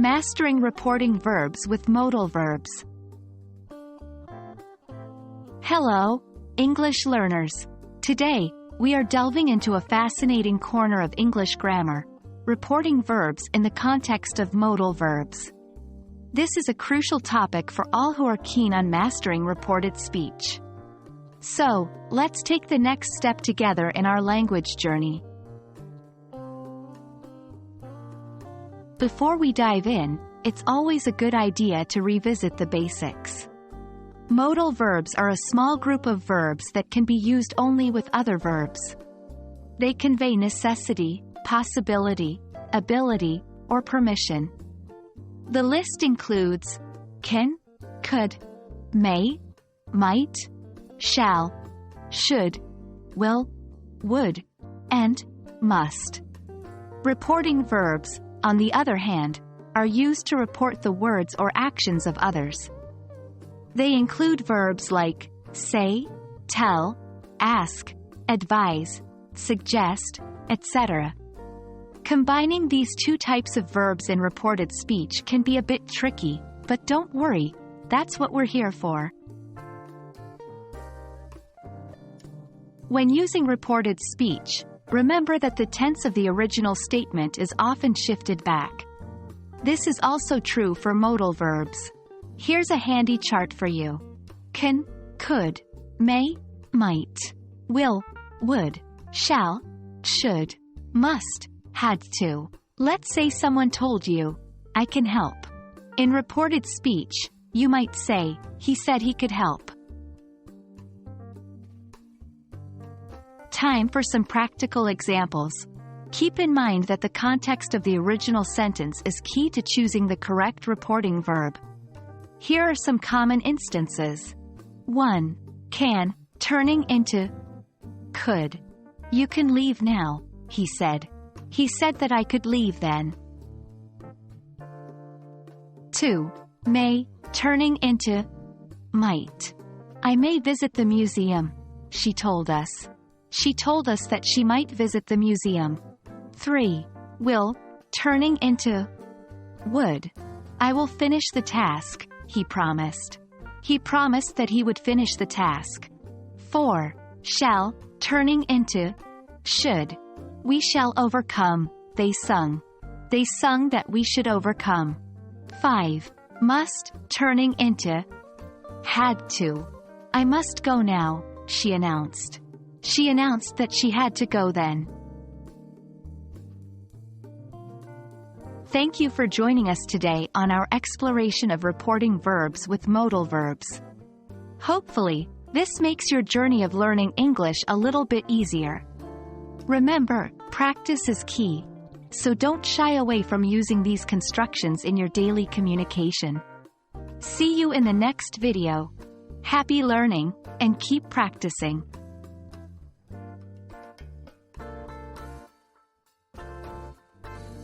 Mastering reporting verbs with modal verbs. Hello, English learners. Today, we are delving into a fascinating corner of English grammar, reporting verbs in the context of modal verbs. This is a crucial topic for all who are keen on mastering reported speech. So, let's take the next step together in our language journey. Before we dive in, it's always a good idea to revisit the basics. Modal verbs are a small group of verbs that can be used only with other verbs. They convey necessity, possibility, ability, or permission. The list includes can, could, may, might, shall, should, will, would, and must. Reporting verbs, on the other hand, are used to report the words or actions of others. They include verbs like say, tell, ask, advise, suggest, etc. Combining these two types of verbs in reported speech can be a bit tricky, but don't worry, that's what we're here for. When using reported speech, remember that the tense of the original statement is often shifted back. This is also true for modal verbs. Here's a handy chart for you. Can, could, may, might, will, would, shall, should, must, had to. Let's say someone told you, I can help. In reported speech, you might say, he said he could help. Time for some practical examples. Keep in mind that the context of the original sentence is key to choosing the correct reporting verb. Here are some common instances. 1. Can, turning into could. You can leave now, he said. He said that I could leave then. 2. May, turning into might. I may visit the museum, she told us. She told us that she might visit the museum. 3. Will, turning into would. I will finish the task, he promised. He promised that he would finish the task. 4. Shall, turning into should. We shall overcome, they sung. They sung that we should overcome. 5. Must, turning into had to. I must go now, she announced. She announced that she had to go then. Thank you for joining us today on our exploration of reporting verbs with modal verbs. Hopefully, this makes your journey of learning English a little bit easier. Remember, practice is key, so don't shy away from using these constructions in your daily communication. See you in the next video. Happy learning, and keep practicing.